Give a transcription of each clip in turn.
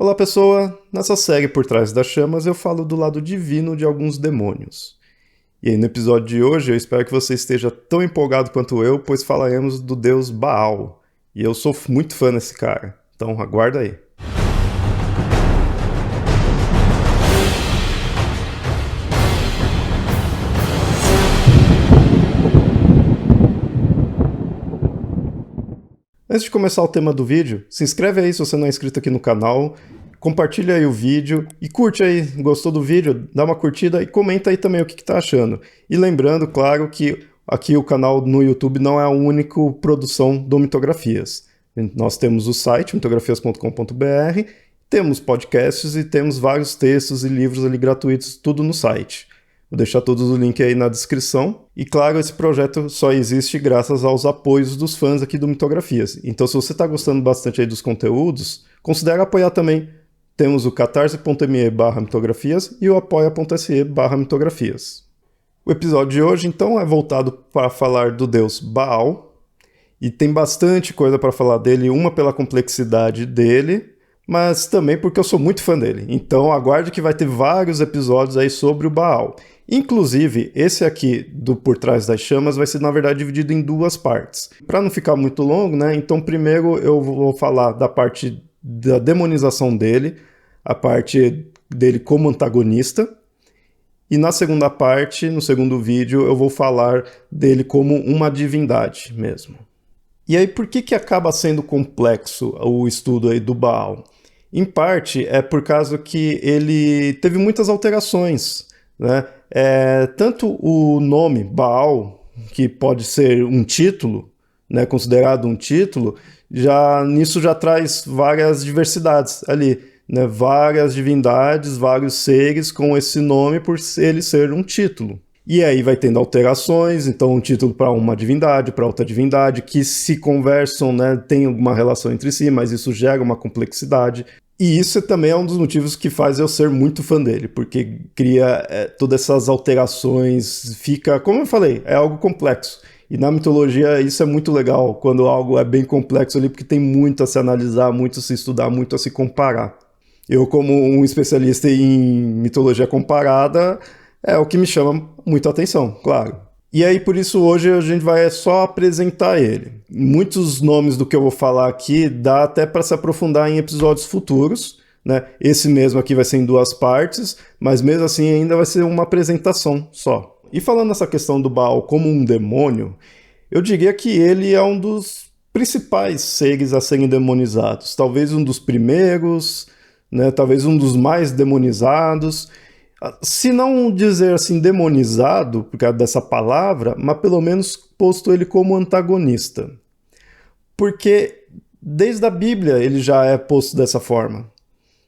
Olá pessoa, nessa série Por Trás das Chamas eu falo do lado divino de alguns demônios. E aí no episódio de hoje eu espero que você esteja tão empolgado quanto eu, pois falaremos do deus Baal. E eu sou muito fã desse cara, então aguarda aí. Antes de começar o tema do vídeo, se inscreve aí se você não é inscrito aqui no canal, compartilha aí o vídeo e curte aí, gostou do vídeo? Dá uma curtida e comenta aí também o que tá achando. E lembrando, claro, que aqui o canal no YouTube não é a única produção do Mitografias. Nós temos o site mitografias.com.br, temos podcasts e temos vários textos e livros ali gratuitos, tudo no site. Vou deixar todos os links aí na descrição. E claro, esse projeto só existe graças aos apoios dos fãs aqui do Mitografias. Então se você está gostando bastante aí dos conteúdos, considere apoiar também. Temos o catarse.me/mitografias e o apoia.se/mitografias. O episódio de hoje, então, é voltado para falar do deus Baal. E tem bastante coisa para falar dele, uma pela complexidade dele, mas também porque eu sou muito fã dele. Então aguarde que vai ter vários episódios aí sobre o Baal. Inclusive, esse aqui do Por Trás das Chamas vai ser, na verdade, dividido em duas partes. Para não ficar muito longo, né? Então primeiro eu vou falar da parte da demonização dele, a parte dele como antagonista. E na segunda parte, no segundo vídeo, eu vou falar dele como uma divindade mesmo. E aí, por que acaba sendo complexo o estudo aí do Baal? Em parte, é por causa que ele teve muitas alterações, né? Tanto o nome Baal, que pode ser um título, né, considerado um título, nisso já traz várias diversidades ali, né? Várias divindades, vários seres com esse nome por ele ser um título. E aí vai tendo alterações, então um título para uma divindade, para outra divindade, que se conversam, né, tem alguma relação entre si, mas isso gera uma complexidade. E isso também é um dos motivos que faz eu ser muito fã dele, porque cria todas essas alterações, fica, como eu falei, é algo complexo. E na mitologia isso é muito legal, quando algo é bem complexo ali, porque tem muito a se analisar, muito a se estudar, muito a se comparar. Eu, como um especialista em mitologia comparada, é o que me chama muito a atenção, claro. E aí, por isso, hoje a gente vai só apresentar ele. Muitos nomes do que eu vou falar aqui dá até para se aprofundar em episódios futuros, né? Esse mesmo aqui vai ser em duas partes, mas mesmo assim ainda vai ser uma apresentação só. E falando nessa questão do Baal como um demônio, eu diria que ele é um dos principais seres a serem demonizados. Talvez um dos primeiros, né? Talvez um dos mais demonizados. Se não dizer assim demonizado, por causa dessa palavra, mas pelo menos posto ele como antagonista. Porque desde a Bíblia ele já é posto dessa forma,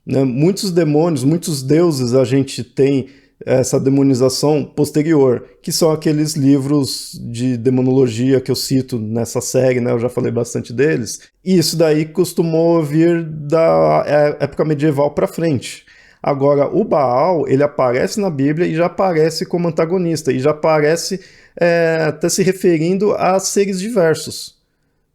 né? Muitos demônios, muitos deuses a gente tem essa demonização posterior, que são aqueles livros de demonologia que eu cito nessa série, né? Eu já falei bastante deles. E isso daí costumou vir da época medieval para frente. Agora, o Baal, ele aparece na Bíblia e já aparece como antagonista, e já aparece até se referindo a seres diversos.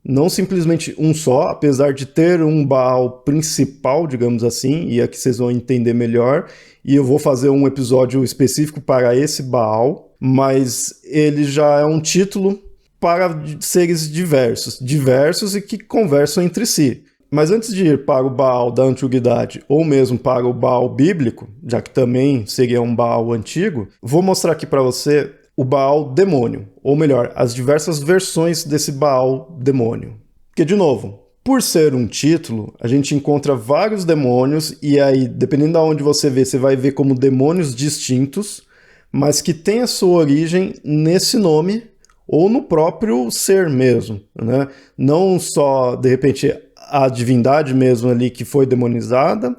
Não simplesmente um só, apesar de ter um Baal principal, digamos assim, e aqui vocês vão entender melhor, e eu vou fazer um episódio específico para esse Baal, mas ele já é um título para seres diversos e que conversam entre si. Mas antes de ir para o Baal da antiguidade ou mesmo para o Baal bíblico, já que também seria um Baal antigo, vou mostrar aqui para você o Baal demônio, ou melhor, as diversas versões desse Baal demônio. Porque, de novo, por ser um título, a gente encontra vários demônios e aí, dependendo de onde você vê, você vai ver como demônios distintos, mas que têm a sua origem nesse nome ou no próprio ser mesmo, né? Não só, de repente, a divindade mesmo ali que foi demonizada,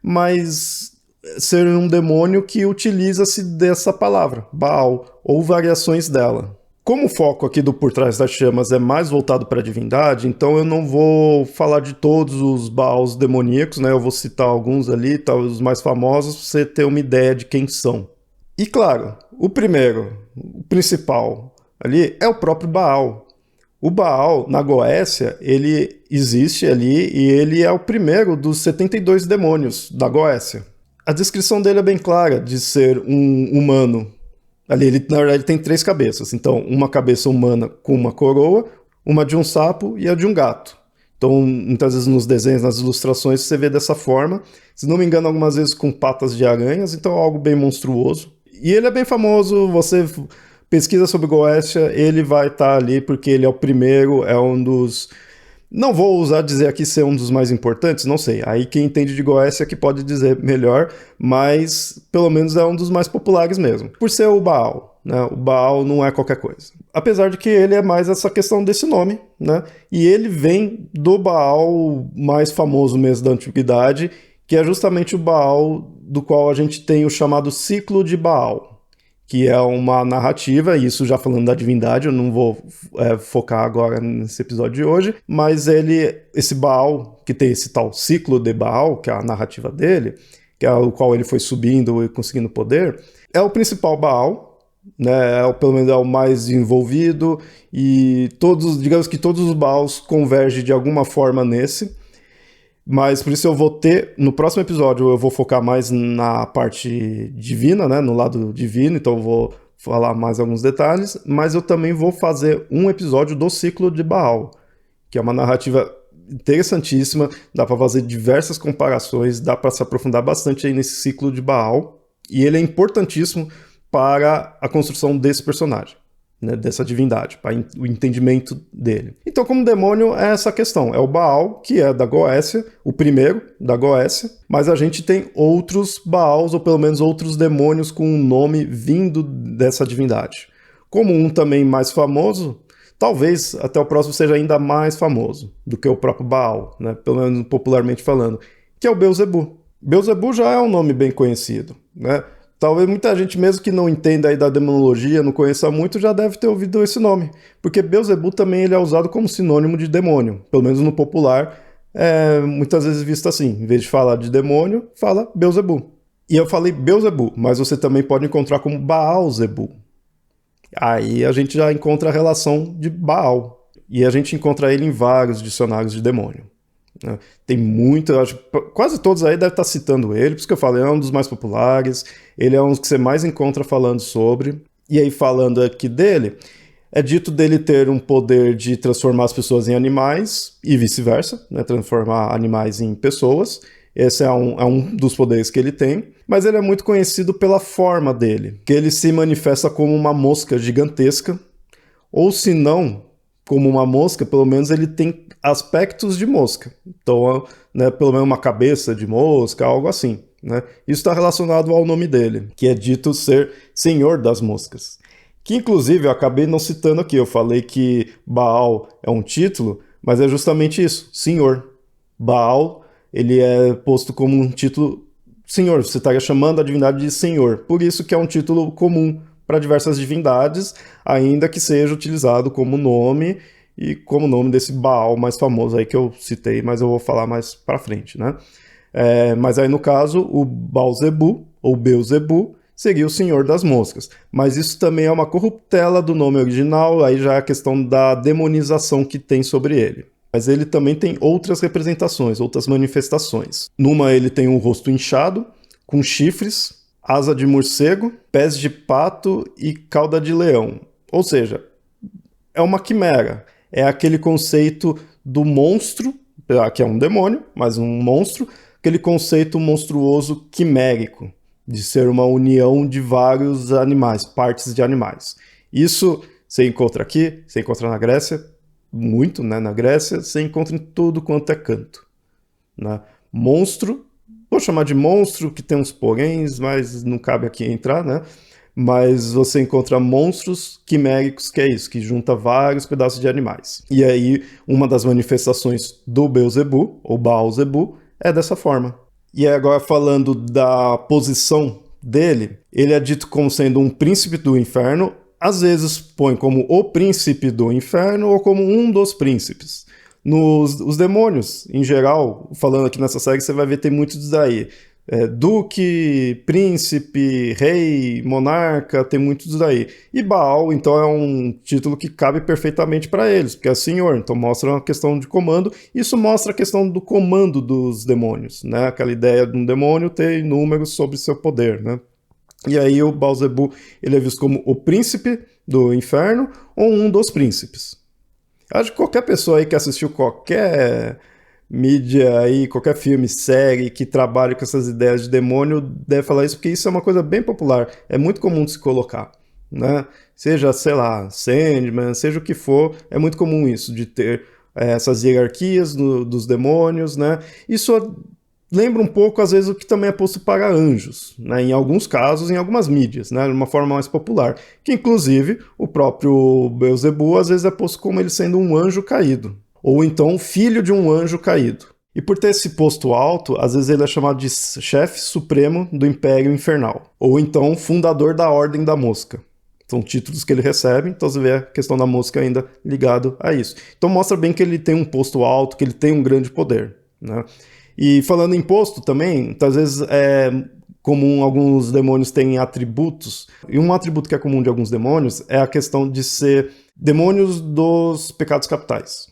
mas ser um demônio que utiliza-se dessa palavra, Baal, ou variações dela. Como o foco aqui do Por Trás das Chamas é mais voltado para a divindade, então eu não vou falar de todos os Baals demoníacos, né? Eu vou citar alguns ali, os mais famosos, para você ter uma ideia de quem são. E claro, o primeiro, o principal ali, é o próprio Baal. O Baal, na Goécia, ele existe ali e ele é o primeiro dos 72 demônios da Goécia. A descrição dele é bem clara, de ser um humano. Ali, ele, na verdade, tem 3 cabeças. Então, uma cabeça humana com uma coroa, uma de um sapo e a de um gato. Então, muitas vezes nos desenhos, nas ilustrações, você vê dessa forma. Se não me engano, algumas vezes com patas de aranhas, então é algo bem monstruoso. E ele é bem famoso, você pesquisa sobre Goécia, ele vai estar ali porque ele é o primeiro, é um dos... Não vou usar dizer aqui ser um dos mais importantes, não sei. Aí quem entende de Goécia que pode dizer melhor, mas pelo menos é um dos mais populares mesmo. Por ser o Baal, né? O Baal não é qualquer coisa. Apesar de que ele é mais essa questão desse nome, né? E ele vem do Baal mais famoso mesmo da antiguidade, que é justamente o Baal do qual a gente tem o chamado ciclo de Baal, que é uma narrativa, e isso já falando da divindade, eu não vou focar agora nesse episódio de hoje, mas esse Baal, que tem esse tal ciclo de Baal, que é a narrativa dele, que é o qual ele foi subindo e conseguindo poder, é o principal Baal, né, pelo menos é o mais envolvido, e digamos que todos os Baals convergem de alguma forma nesse. Mas por isso eu vou no próximo episódio eu vou focar mais na parte divina, né, no lado divino, então eu vou falar mais alguns detalhes, mas eu também vou fazer um episódio do ciclo de Baal, que é uma narrativa interessantíssima, dá para fazer diversas comparações, dá para se aprofundar bastante aí nesse ciclo de Baal, e ele é importantíssimo para a construção desse personagem, né, dessa divindade, para o entendimento dele. Então, como demônio, é essa questão. É o Baal, que é da Goécia, o primeiro da Goécia, mas a gente tem outros Baals, ou pelo menos outros demônios com um nome vindo dessa divindade. Como um também mais famoso, talvez até o próximo seja ainda mais famoso do que o próprio Baal, né, pelo menos popularmente falando, que é o Beelzebub. Beelzebub já é um nome bem conhecido, né? Talvez muita gente, mesmo que não entenda aí da demonologia, não conheça muito, já deve ter ouvido esse nome. Porque Beelzebub também ele é usado como sinônimo de demônio. Pelo menos no popular, muitas vezes visto assim. Em vez de falar de demônio, fala Beelzebub. E eu falei Beelzebub, mas você também pode encontrar como Baal-Zebub. Aí a gente já encontra a relação de Baal. E a gente encontra ele em vários dicionários de demônio. Tem muito, acho que quase todos aí devem estar citando ele, por isso que eu falei, é um dos mais populares, ele é um dos que você mais encontra falando sobre. E aí, falando aqui dele, é dito dele ter um poder de transformar as pessoas em animais e vice-versa, né? Transformar animais em pessoas. Esse é um dos poderes que ele tem, mas ele é muito conhecido pela forma dele, que ele se manifesta como uma mosca gigantesca, ou se não como uma mosca, pelo menos ele tem aspectos de mosca. Então, né, pelo menos uma cabeça de mosca, algo assim, né? Isso está relacionado ao nome dele, que é dito ser Senhor das Moscas. Que, inclusive, eu acabei não citando aqui. Eu falei que Baal é um título, mas é justamente isso, Senhor. Baal, ele é posto como um título Senhor. Você estaria chamando a divindade de Senhor. Por isso que é um título comum para diversas divindades, ainda que seja utilizado como nome e como nome desse Baal mais famoso aí que eu citei, mas eu vou falar mais para frente, né? Mas aí no caso, o Baal-Zebub, ou Beelzebub, seria o Senhor das Moscas. Mas isso também é uma corruptela do nome original, aí já é a questão da demonização que tem sobre ele. Mas ele também tem outras representações, outras manifestações. Numa ele tem um rosto inchado, com chifres, asa de morcego, pés de pato e cauda de leão. Ou seja, é uma quimera. É aquele conceito do monstro, que é um demônio, mas um monstro, aquele conceito monstruoso quimérico, de ser uma união de vários animais, partes de animais. Isso você encontra aqui, você encontra na Grécia, muito, né? Na Grécia, você encontra em tudo quanto é canto, né? Monstro, vou chamar de monstro, que tem uns poréns, mas não cabe aqui entrar, né? Mas você encontra monstros quiméricos, que é isso, que junta vários pedaços de animais. E aí, uma das manifestações do Beelzebub, ou Baal-Zebub, é dessa forma. E agora falando da posição dele, ele é dito como sendo um príncipe do inferno, às vezes põe como o príncipe do inferno ou como um dos príncipes. Os demônios, em geral, falando aqui nessa série, você vai ver tem muitos daí. Duque, príncipe, rei, monarca, tem muitos daí. E Baal, então, é um título que cabe perfeitamente para eles, porque é senhor, então mostra uma questão de comando. Isso mostra a questão do comando dos demônios, né? Aquela ideia de um demônio ter números sobre seu poder, né? E aí o Baal-Zebu, ele é visto como o príncipe do inferno ou um dos príncipes. Acho que qualquer pessoa aí que assistiu qualquer mídia aí, qualquer filme, série que trabalhe com essas ideias de demônio deve falar isso, porque isso é uma coisa bem popular, é muito comum de se colocar, né? Seja, sei lá, Sandman, seja o que for, é muito comum isso, de ter essas hierarquias dos demônios, né? Isso lembra um pouco, às vezes, o que também é posto para anjos, né? Em alguns casos, em algumas mídias, né? De uma forma mais popular, que inclusive o próprio Beelzebub às vezes é posto como ele sendo um anjo caído, ou então filho de um anjo caído. E por ter esse posto alto, às vezes ele é chamado de chefe supremo do Império Infernal, ou então fundador da Ordem da Mosca. São títulos que ele recebe, então você vê a questão da mosca ainda ligado a isso. Então mostra bem que ele tem um posto alto, que ele tem um grande poder, né? E falando em posto também, às vezes é comum alguns demônios terem atributos, e um atributo que é comum de alguns demônios é a questão de ser demônios dos pecados capitais.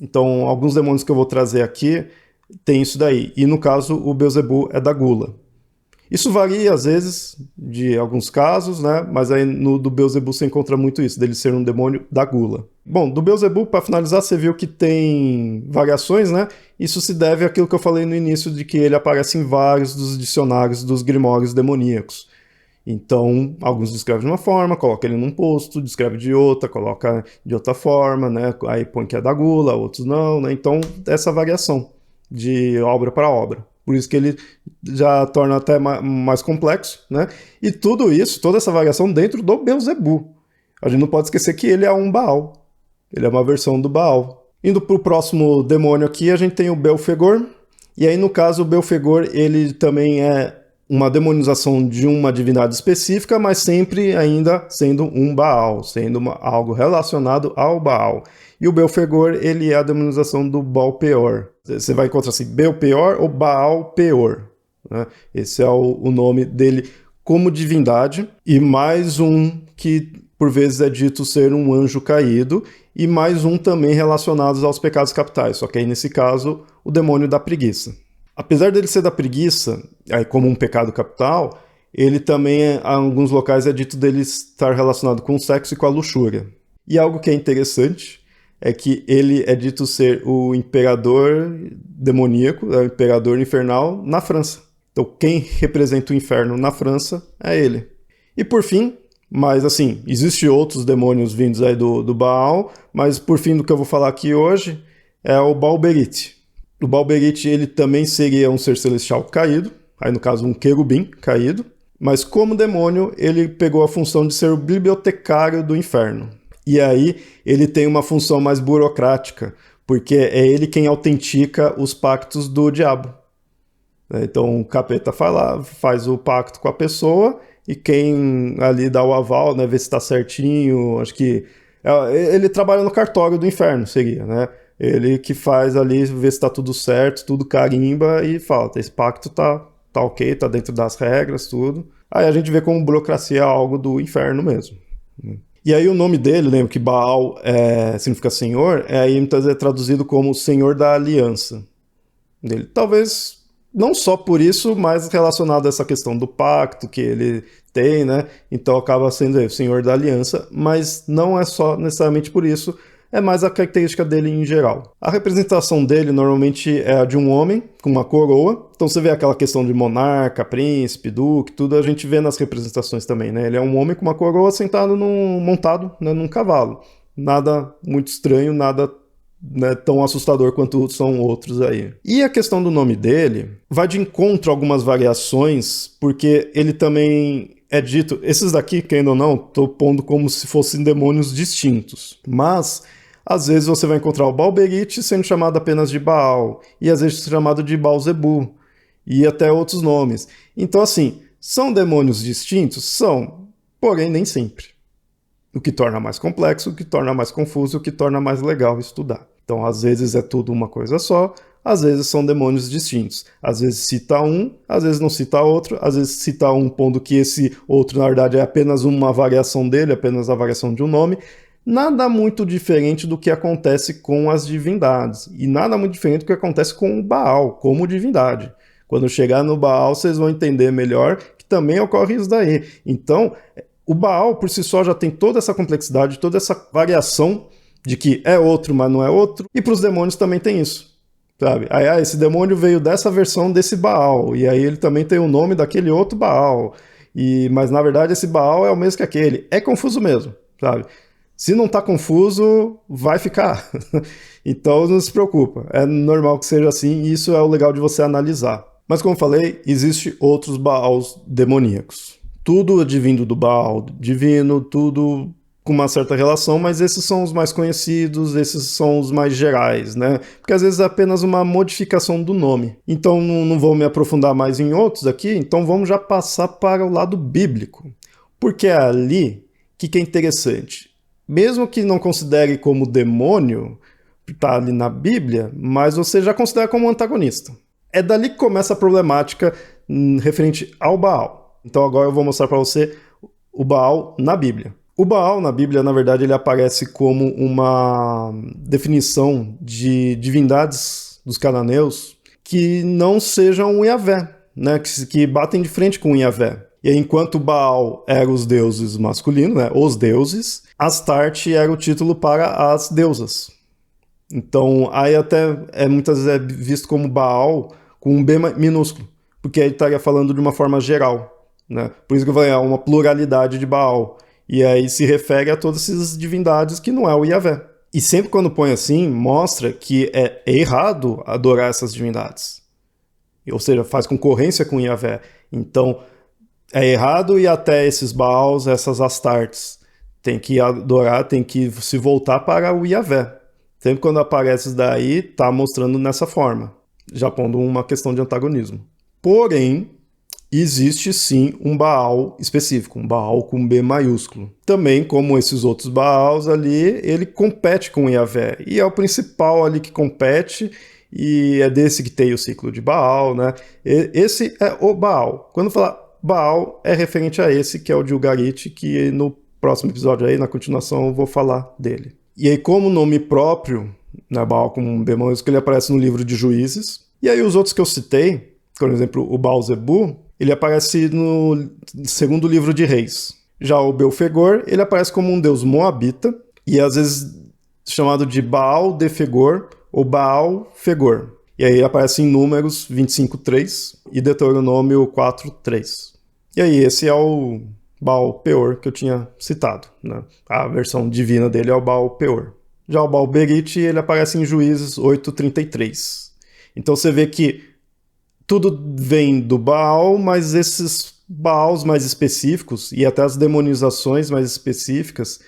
Então, alguns demônios que eu vou trazer aqui tem isso daí. E no caso, o Beelzebub é da gula. Isso varia, às vezes, de alguns casos, né? Mas aí no do Beelzebub você encontra muito isso, dele ser um demônio da gula. Bom, do Beelzebub, para finalizar, você viu que tem variações, né? Isso se deve àquilo que eu falei no início, de que ele aparece em vários dos dicionários dos grimórios demoníacos. Então, alguns descrevem de uma forma, coloca ele num posto, descreve de outra, coloca de outra forma, né? Aí põe que é da gula, outros não, né? Então, essa variação de obra para obra. Por isso que ele já torna até mais complexo, né? E tudo isso, toda essa variação dentro do Beelzebub. A gente não pode esquecer que ele é um Baal. Ele é uma versão do Baal. Indo para o próximo demônio aqui, a gente tem o Belfegor. E aí, no caso, o Belfegor, ele também é uma demonização de uma divindade específica, mas sempre ainda sendo um Baal, sendo algo relacionado ao Baal. E o Belfegor, ele é a demonização do Baal Peor. Você vai encontrar assim, Baal Peor ou Baal Peor, né? Esse é o nome dele como divindade. E mais um que, por vezes, é dito ser um anjo caído. E mais um também relacionado aos pecados capitais. Só que aí, nesse caso, o demônio da preguiça. Apesar dele ser da preguiça, aí como um pecado capital, ele também, em alguns locais, é dito dele estar relacionado com o sexo e com a luxúria. E algo que é interessante é que ele é dito ser o imperador demoníaco, o imperador infernal na França. Então quem representa o inferno na França é ele. E por fim, mas assim, existem outros demônios vindos aí do Baal, mas por fim do que eu vou falar aqui hoje é o Balberit. O Balberit, ele também seria um ser celestial caído, aí no caso um querubim caído, mas como demônio ele pegou a função de ser o bibliotecário do inferno. E aí ele tem uma função mais burocrática, porque é ele quem autentica os pactos do diabo. Então o capeta faz o pacto com a pessoa e quem ali dá o aval, né, vê se está certinho, acho que ele trabalha no cartório do inferno, seria, né? Ele que faz ali, vê se está tudo certo, tudo carimba e fala, esse pacto tá ok, tá dentro das regras, tudo. Aí a gente vê como burocracia é algo do inferno mesmo. E aí o nome dele, lembra que Baal significa senhor, aí muitas vezes é traduzido como Senhor da Aliança. Dele. Talvez não só por isso, mas relacionado a essa questão do pacto que ele tem, né? Então acaba sendo o Senhor da Aliança, mas não é só necessariamente por isso, é mais a característica dele em geral. A representação dele normalmente é a de um homem com uma coroa. Então você vê aquela questão de monarca, príncipe, duque, tudo a gente vê nas representações também, né? Ele é um homem com uma coroa sentado montado, né, num cavalo. Nada muito estranho, nada, né, tão assustador quanto são outros aí. E a questão do nome dele vai de encontro a algumas variações, porque ele também é dito, esses daqui, querendo ou não, estou pondo como se fossem demônios distintos, mas às vezes você vai encontrar o Balberit sendo chamado apenas de Baal, e às vezes chamado de Baal-Zebu, e até outros nomes. Então assim, são demônios distintos? São, porém nem sempre. O que torna mais complexo, o que torna mais confuso, o que torna mais legal estudar. Então às vezes é tudo uma coisa só, às vezes são demônios distintos. Às vezes cita um, às vezes não cita outro, às vezes cita um pondo que esse outro, na verdade, é apenas uma variação dele, apenas a variação de um nome. Nada muito diferente do que acontece com as divindades. E nada muito diferente do que acontece com o Baal, como divindade. Quando chegar no Baal, vocês vão entender melhor que também ocorre isso daí. Então, o Baal, por si só, já tem toda essa complexidade, toda essa variação de que é outro, mas não é outro. E para os demônios também tem isso. Sabe? Aí, esse demônio veio dessa versão desse Baal. E aí ele também tem o nome daquele outro Baal. Mas, na verdade, esse Baal é o mesmo que aquele. É confuso mesmo, sabe? Se não está confuso, vai ficar. Então não se preocupa. É normal que seja assim e isso é o legal de você analisar. Mas como eu falei, existem outros Baals demoníacos. Tudo advindo do Baal divino, tudo com uma certa relação, mas esses são os mais conhecidos, esses são os mais gerais, né? Porque às vezes é apenas uma modificação do nome. Então não vou me aprofundar mais em outros aqui, então vamos já passar para o lado bíblico. Porque é ali que é interessante. Mesmo que não considere como demônio, está ali na Bíblia, mas você já considera como antagonista. É dali que começa a problemática referente ao Baal. Então agora eu vou mostrar para você o Baal na Bíblia. O Baal na Bíblia, na verdade, ele aparece como uma definição de divindades dos cananeus que não sejam o Yahvé, né? Que batem de frente com o Yahvé. E aí, enquanto Baal era os deuses masculinos, né? Os deuses, Astarte era o título para as deusas. Então, aí até muitas vezes é visto como Baal com um B minúsculo, porque aí estaria falando de uma forma geral, né? Por isso que eu falei, é uma pluralidade de Baal. E aí se refere a todas essas divindades que não é o Yahvé. E sempre quando põe assim, mostra que é errado adorar essas divindades. Ou seja, faz concorrência com o Yahvé. Então, é errado ir até esses Baals, essas Astartes. Tem que adorar, tem que se voltar para o Yahvé. Sempre quando aparece isso daí, tá mostrando nessa forma. Já pondo uma questão de antagonismo. Porém, existe sim um Baal específico, um Baal com B maiúsculo. Também, como esses outros Baals ali, ele compete com o Yahvé. E é o principal ali que compete, e é desse que tem o ciclo de Baal, né? Esse é o Baal. Quando falar Baal, é referente a esse, que é o de Ugarit, que no próximo episódio aí, na continuação, eu vou falar dele. E aí, como nome próprio, né, Baal com um B maiúsculo, ele aparece no livro de Juízes. E aí os outros que eu citei, por exemplo, o Baal-zebu, ele aparece no segundo livro de Reis. Já o Belfegor, ele aparece como um deus moabita, e às vezes chamado de Baal-defegor ou Baal-fegor. E aí aparece em Números 25:3 e Deuteronômio 4:3. E aí esse é o Baal-peor que eu tinha citado, né? A versão divina dele é o Baal-peor. Já o Baal-berit, ele aparece em Juízes 8:33. Então você vê que tudo vem do Baal, mas esses Baals mais específicos e até as demonizações mais específicas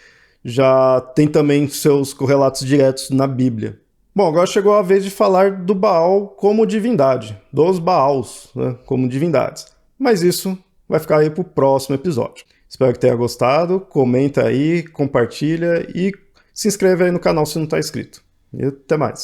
já tem também seus correlatos diretos na Bíblia. Bom, agora chegou a vez de falar do Baal como divindade, dos Baals, né, como divindades. Mas isso vai ficar aí para o próximo episódio. Espero que tenha gostado, comenta aí, compartilha e se inscreve aí no canal se não está inscrito. E até mais.